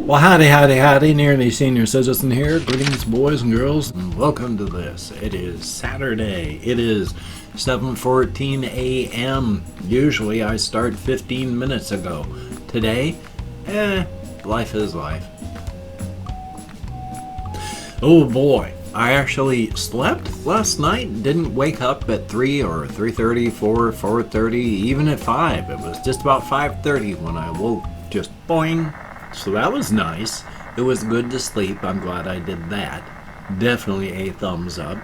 Well, howdy, Nearly Senior Citizen here. Greetings, boys and girls, and welcome to this. It is Saturday. It is 7:14 a.m. Usually I start 15 minutes ago. Today, life is life. Oh boy, I actually slept last night. Didn't wake up at 3 or 3:30, 4, 4:30, even at 5. It was just about 5:30 when I woke. Just boing. So that was nice. It was good to sleep. I'm glad I did that. Definitely a thumbs up.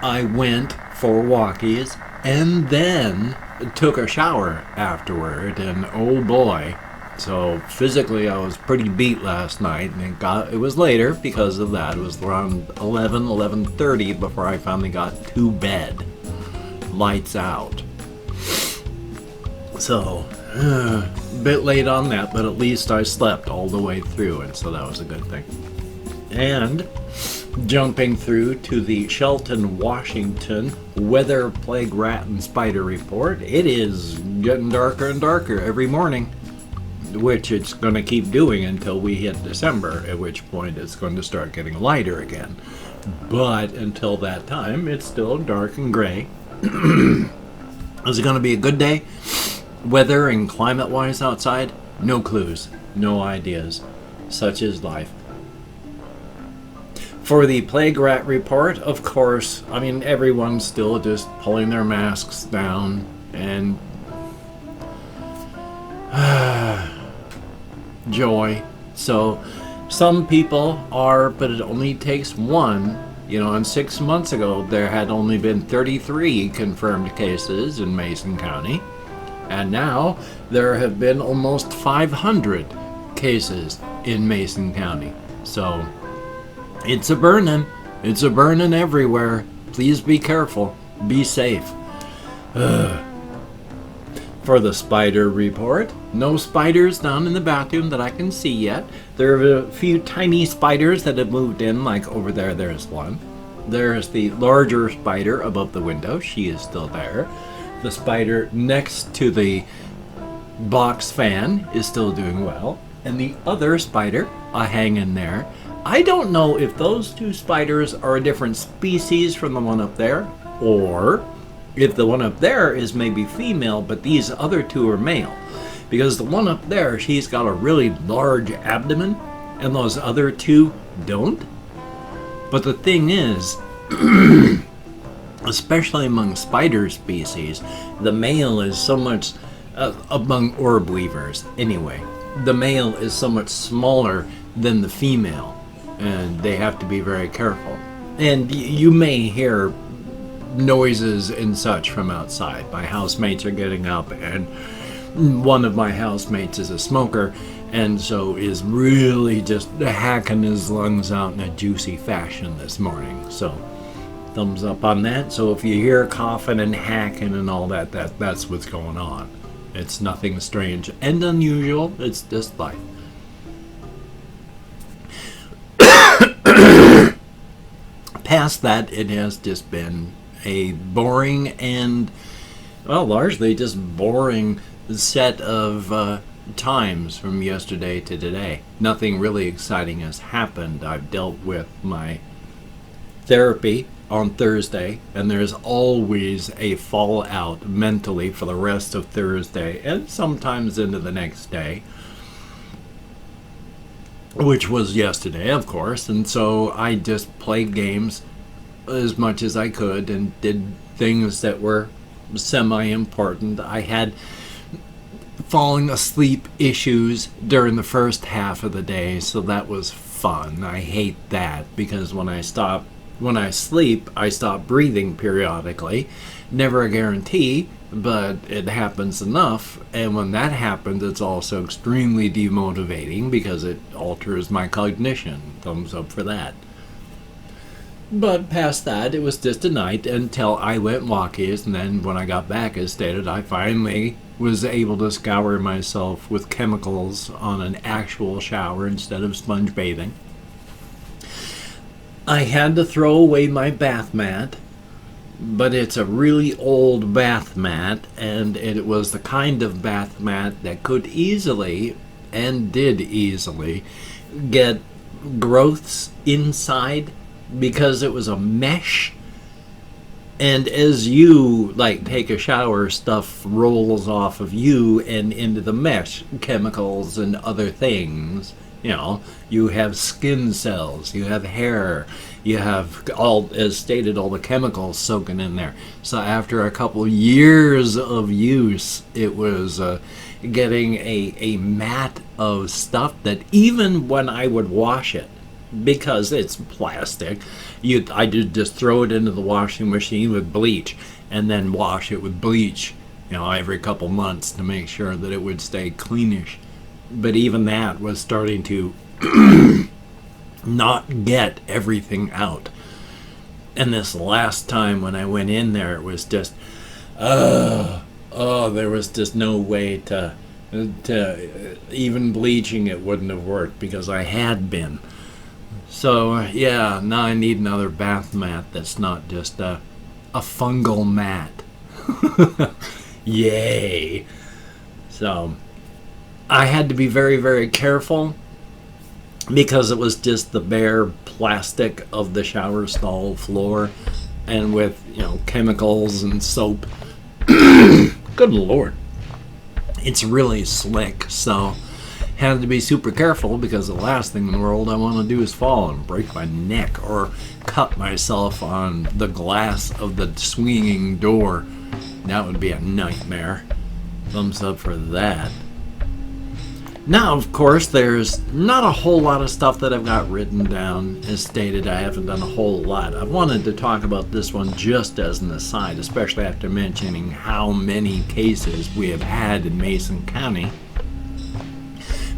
I went for walkies and then took a shower afterward, and oh boy. So physically I was pretty beat last night, and it was later because of that. It was around 11:30 before I finally got to bed. Lights out. So a bit late on that, but at least I slept all the way through, and so that was a good thing. And jumping through to the Shelton, Washington weather, plague, rat, and spider report, it is getting darker and darker every morning, which it's going to keep doing until we hit December, at which point it's going to start getting lighter again. But until that time, it's still dark and gray. Is it going to be a good day? Weather and climate-wise outside? No clues, no ideas. Such is life. For the plague rat report, of course, I mean, everyone's still just pulling their masks down and joy. So some people are, but it only takes one. You know, and 6 months ago, there had only been 33 confirmed cases in Mason County. And now there have been almost 500 cases in Mason County. So it's a burning. It's a burning everywhere. Please be careful. Be safe. For the spider report, no spiders down in the bathroom that I can see yet. There are a few tiny spiders that have moved in, like over there, there's one. There's the larger spider above the window. She is still there. The spider next to the box fan is still doing well. And the other spider, hanging there. I don't know if those two spiders are a different species from the one up there, or if the one up there is maybe female, but these other two are male. Because the one up there, she's got a really large abdomen, and those other two don't. But the thing is, especially among spider species, the male is so much, among orb weavers anyway, the male is so much smaller than the female, and they have to be very careful. And you may hear noises and such from outside. My housemates are getting up, and one of my housemates is a smoker, and so is really just hacking his lungs out in a juicy fashion this morning. So thumbs up on that. So if you hear coughing and hacking and all that, that's what's going on. It's nothing strange and unusual. It's just life. Past that, it has just been a boring and, well, largely just boring set of times from yesterday to today. Nothing really exciting has happened. I've dealt with my therapy on Thursday, and there's always a fallout mentally for the rest of Thursday and sometimes into the next day, which was yesterday, of course. And so I just played games as much as I could and did things that were semi-important. I had falling asleep issues during the first half of the day, so that was fun. I hate that because when I sleep, I stop breathing periodically. Never a guarantee, but it happens enough. And when that happens, it's also extremely demotivating because it alters my cognition. Thumbs up for that. But past that, it was just a night until I went walkies, and then when I got back, as stated, I finally was able to scour myself with chemicals on an actual shower instead of sponge bathing. I had to throw away my bath mat, but it's a really old bath mat, and it was the kind of bath mat that could easily and did easily get growths inside because it was a mesh. And as you like take a shower, stuff rolls off of you and into the mesh, chemicals and other things. You know, you have skin cells, you have hair, you have all, as stated, all the chemicals soaking in there. So after a couple years of use, it was getting a mat of stuff that even when I would wash it, because it's plastic, I did just throw it into the washing machine with bleach and then wash it with bleach, you know, every couple months to make sure that it would stay cleanish. But even that was starting to not get everything out. And this last time when I went in there, it was just, there was just no way to even bleaching it wouldn't have worked because I had been. So yeah, now I need another bath mat that's not just a fungal mat. Yay. So I had to be very, very careful because it was just the bare plastic of the shower stall floor and with, you know, chemicals and soap. Good Lord. It's really slick, so had to be super careful because the last thing in the world I want to do is fall and break my neck or cut myself on the glass of the swinging door. That would be a nightmare. Thumbs up for that. Now, of course, there's not a whole lot of stuff that I've got written down. As stated, I haven't done a whole lot. I wanted to talk about this one just as an aside, especially after mentioning how many cases we have had in Mason County.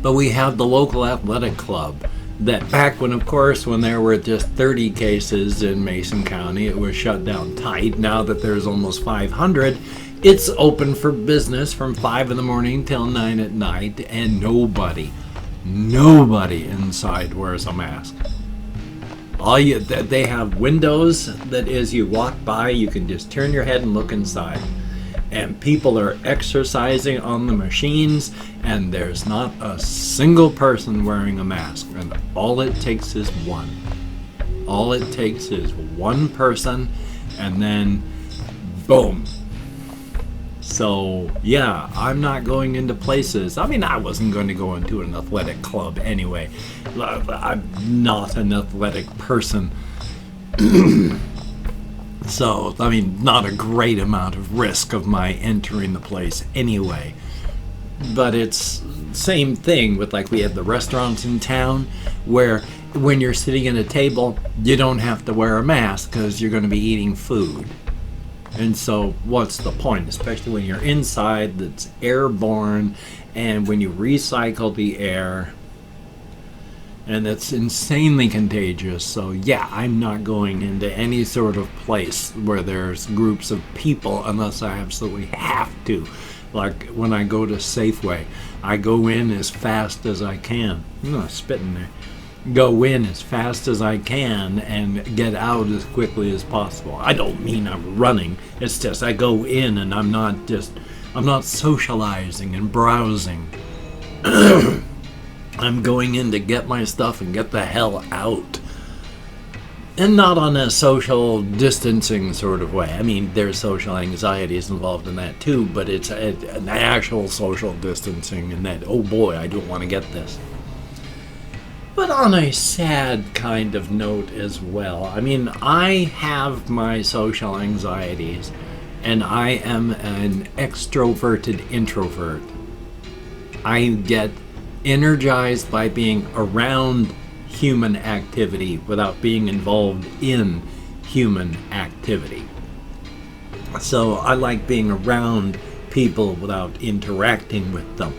But we have the local athletic club that back when, of course, when there were just 30 cases in Mason County, it was shut down tight. Now that there's almost 500, it's open for business from 5 in the morning till 9 at night, and nobody inside wears a mask. They have windows that as you walk by, you can just turn your head and look inside. And people are exercising on the machines, and there's not a single person wearing a mask. And all it takes is one. All it takes is one person, and then boom. So, yeah, I'm not going into places. I mean, I wasn't going to go into an athletic club anyway. I'm not an athletic person. So, I mean, not a great amount of risk of my entering the place anyway. But it's same thing with, like, we have the restaurants in town where when you're sitting at a table, you don't have to wear a mask because you're going to be eating food. And so what's the point, especially when you're inside that's airborne and when you recycle the air, and it's insanely contagious. So yeah, I'm not going into any sort of place where there's groups of people unless I absolutely have to. Like when I go to Safeway, I go in as fast as I can. I'm not spitting there. Go in as fast as I can and get out as quickly as possible. I don't mean I'm running. It's just I go in and I'm not socializing and browsing. I'm going in to get my stuff and get the hell out. And not on a social distancing sort of way. I mean, there's social anxieties involved in that too, but it's an actual social distancing and that, oh boy, I don't want to get this. But on a sad kind of note as well, I mean, I have my social anxieties, and I am an extroverted introvert. I get energized by being around human activity without being involved in human activity. So I like being around people without interacting with them.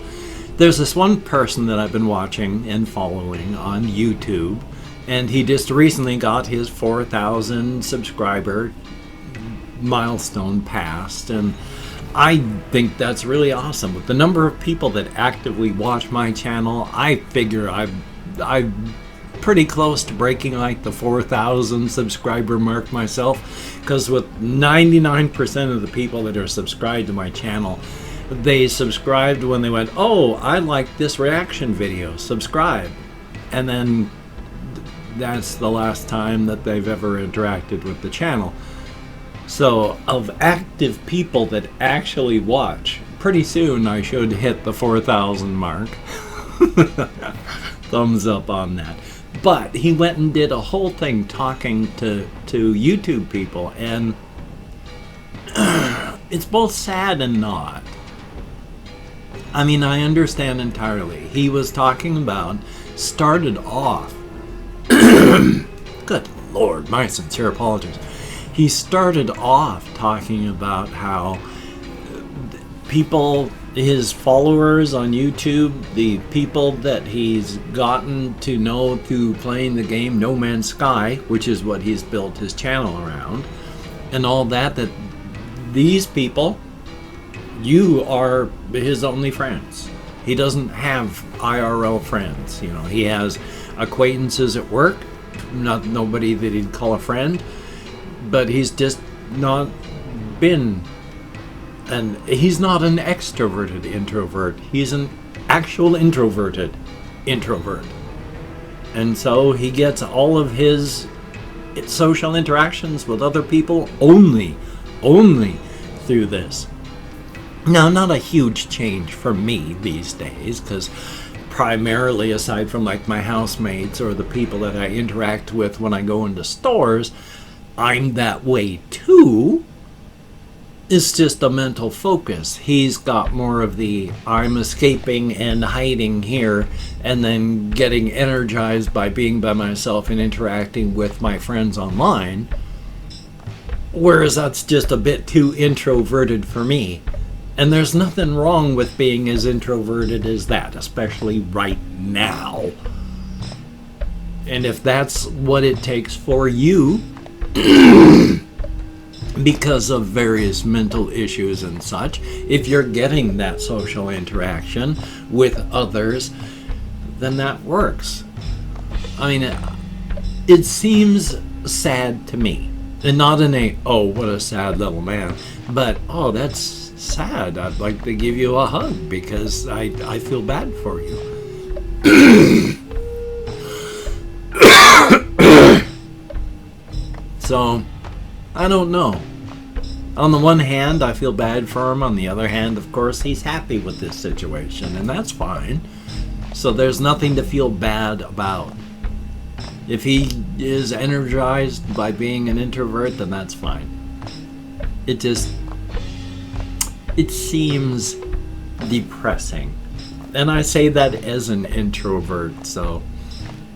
There's this one person that I've been watching and following on YouTube, and he just recently got his 4,000 subscriber milestone passed, and I think that's really awesome. With the number of people that actively watch my channel, I figure I'm pretty close to breaking like the 4,000 subscriber mark myself, because with 99% of the people that are subscribed to my channel, They subscribed when they went, oh, I like this reaction video, subscribe. And then that's the last time that they've ever interacted with the channel. So of active people that actually watch, pretty soon I should hit the 4,000 mark. Thumbs up on that. But he went and did a whole thing talking to YouTube people, and it's both sad and not. I mean, I understand entirely. He was talking about, started off, good Lord, my sincere apologies. He started off talking about how people, his followers on YouTube, the people that he's gotten to know through playing the game No Man's Sky, which is what he's built his channel around, and all that these people, you are his only friends. He doesn't have IRL friends. You know, he has acquaintances at work, nobody that he'd call a friend, but he's just not been, and he's not an extroverted introvert. He's an actual introverted introvert. And so he gets all of his social interactions with other people only through this. Now, not a huge change for me these days, because primarily, aside from like my housemates or the people that I interact with when I go into stores, I'm that way too. It's just a mental focus. He's got more of the I'm escaping and hiding here and then getting energized by being by myself and interacting with my friends online. Whereas that's just a bit too introverted for me. And there's nothing wrong with being as introverted as that, especially right now. And if that's what it takes for you, because of various mental issues and such, if you're getting that social interaction with others, then that works. I mean, it seems sad to me. And not in a, oh, what a sad little man, but, oh, that's sad. I'd like to give you a hug because I feel bad for you. So, I don't know. On the one hand, I feel bad for him. On the other hand, of course, he's happy with this situation, and that's fine. So there's nothing to feel bad about. If he is energized by being an introvert, then that's fine. It seems depressing. And I say that as an introvert, so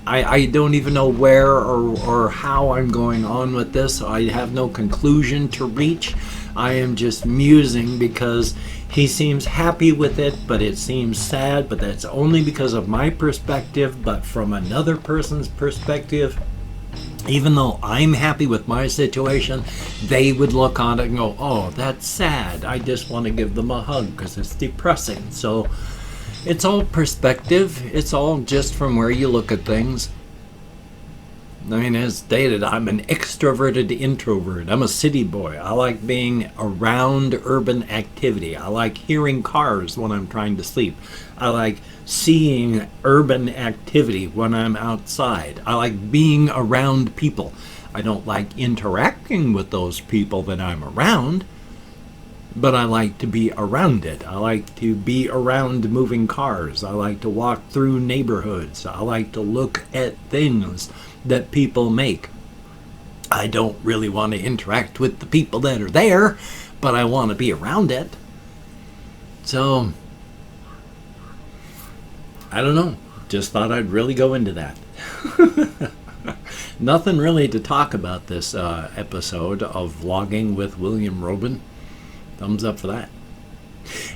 I don't even know where or how I'm going on with this. I have no conclusion to reach. I am just musing because he seems happy with it, but it seems sad, but that's only because of my perspective. But from another person's perspective, even though I'm happy with my situation, they would look on it and go, oh, that's sad. I just want to give them a hug because it's depressing. So it's all perspective. It's all just from where you look at things. I mean, as stated, I'm an extroverted introvert. I'm a city boy. I like being around urban activity. I like hearing cars when I'm trying to sleep. I like seeing urban activity when I'm outside. I like being around people. I don't like interacting with those people that I'm around, but I like to be around it. I like to be around moving cars. I like to walk through neighborhoods. I like to look at things that people make. I don't really want to interact with the people that are there, but I want to be around it. So, I don't know. Just thought I'd really go into that. Nothing really to talk about this episode of Vlogging with William Robin. Thumbs up for that.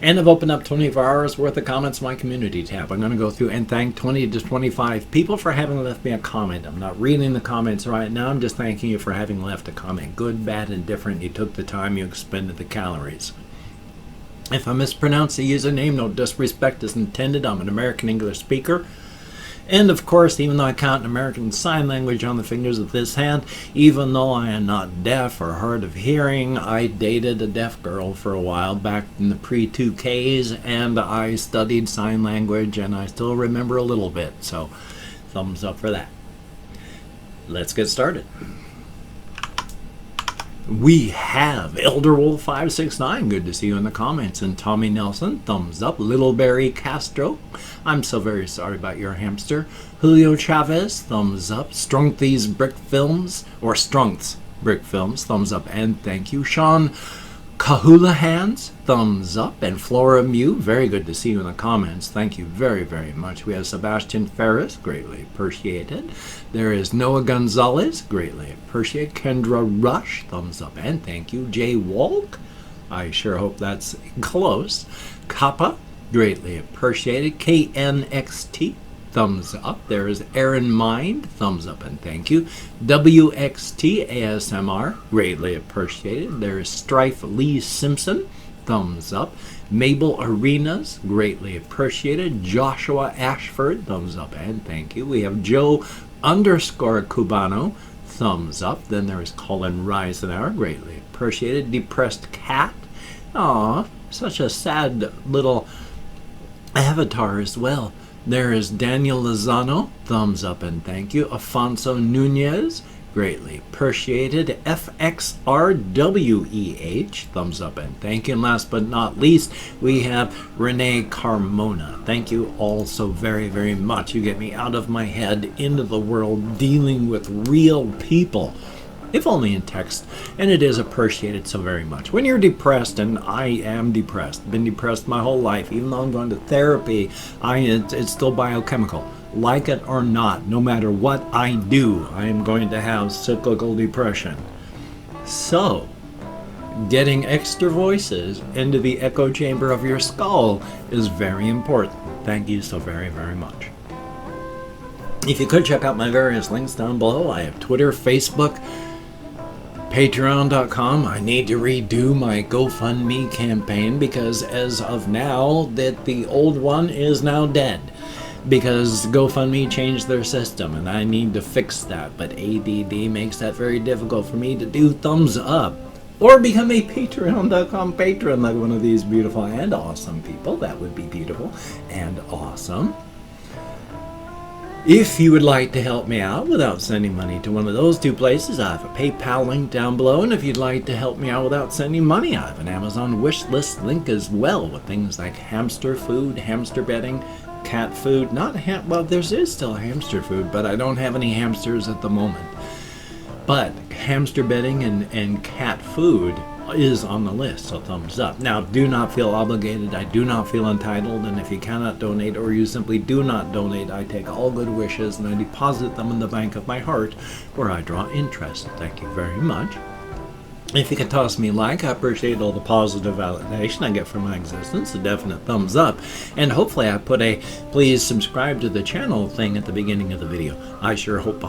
And I've opened up 24 hours worth of comments in my community tab. I'm going to go through and thank 20 to 25 people for having left me a comment. I'm not reading the comments right now. I'm just thanking you for having left a comment. Good, bad, and different. You took the time. You expended the calories. If I mispronounce the username, no disrespect is intended. I'm an American English speaker. And of course, even though I count American Sign Language on the fingers of this hand, even though I am not deaf or hard of hearing, I dated a deaf girl for a while back in the pre-2Ks, and I studied sign language, and I still remember a little bit, so thumbs up for that. Let's get started. We have Elderwolf569, good to see you in the comments, and Tommy Nelson, thumbs up. Littleberry Castro, I'm so very sorry about your hamster. Julio Chavez, thumbs up. Strunkth's Brick Films, or Strunkth's Brick Films, thumbs up and thank you. Sean Kahulahands, thumbs up. And Flora Mew, very good to see you in the comments, thank you very, very much. We have Sebastian Ferris, greatly appreciated. There is Noah Gonzalez, greatly appreciate. Kendra Rush, thumbs up and thank you. Jay Walk, I sure hope that's close. Kappa, greatly appreciated. KNXT, thumbs up. There is Aaron Mind, thumbs up and thank you. WXT ASMR, greatly appreciated. There is Strife Lee Simpson, thumbs up. Mabel Arenas, greatly appreciated. Joshua Ashford, thumbs up and thank you. We have Joe _ Cubano, thumbs up. Then there is Colin Reisenauer, greatly appreciated. Depressed Cat, aw, such a sad little avatar as well. There is Daniel Lozano, thumbs up and thank you. Afonso Nunez, greatly appreciated. FXRWEH, thumbs up and thank you. And last but not least, we have Renee Carmona. Thank you all so very, very much. You get me out of my head into the world dealing with real people, if only in text, and it is appreciated so very much. When you're depressed, and I am depressed, been depressed my whole life, even though I'm going to therapy, it's still biochemical. Like it or not, no matter what I do, I am going to have cyclical depression. So, getting extra voices into the echo chamber of your skull is very important. Thank you so very, very much. If you could check out my various links down below, I have Twitter, Facebook, Patreon.com. I need to redo my GoFundMe campaign because as of now, that the old one is now dead because GoFundMe changed their system and I need to fix that. But ADD makes that very difficult for me to do. Thumbs up or become a Patreon.com patron like one of these beautiful and awesome people. That would be beautiful and awesome. If you would like to help me out without sending money to one of those two places, I have a PayPal link down below. And if you'd like to help me out without sending money, I have an Amazon wish list link as well with things like hamster food, hamster bedding, cat food. Well, there is still hamster food, but I don't have any hamsters at the moment. But hamster bedding and cat food is on the list, so thumbs up. Now, do not feel obligated. I do not feel entitled, and if you cannot donate or you simply do not donate, I take all good wishes and I deposit them in the bank of my heart where I draw interest. Thank you very much. If you can toss me a like, I appreciate all the positive validation I get from my existence, a definite thumbs up, and hopefully I put a please subscribe to the channel thing at the beginning of the video. I sure hope.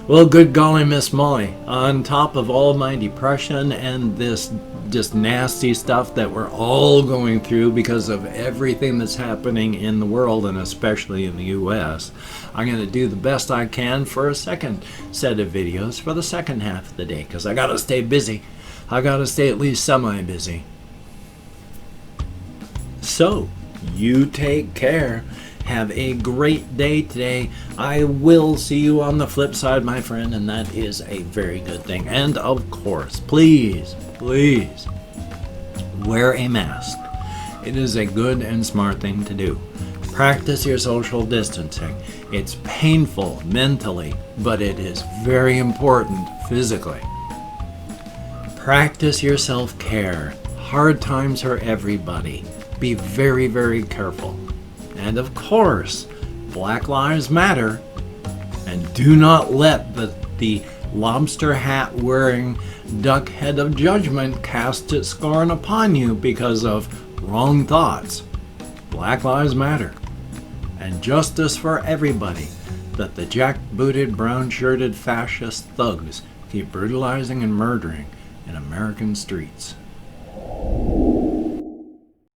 Well, good golly, Miss Molly, on top of all my depression and this just nasty stuff that we're all going through because of everything that's happening in the world and especially in the US, I'm going to do the best I can for a second set of videos for the second half of the day because I got to stay busy. I got to stay at least semi-busy. So, you take care. Have a great day today. I will see you on the flip side, my friend, and that is a very good thing. And of course, please, please wear a mask. It is a good and smart thing to do. Practice your social distancing. It's painful mentally, but it is very important physically. Practice your self-care. Hard times for everybody. Be very, very careful. And of course, Black Lives Matter. And do not let the lobster hat wearing duck head of judgment cast its scorn upon you because of wrong thoughts. Black Lives Matter. And justice for everybody, that the jack-booted, brown-shirted fascist thugs keep brutalizing and murdering in American streets.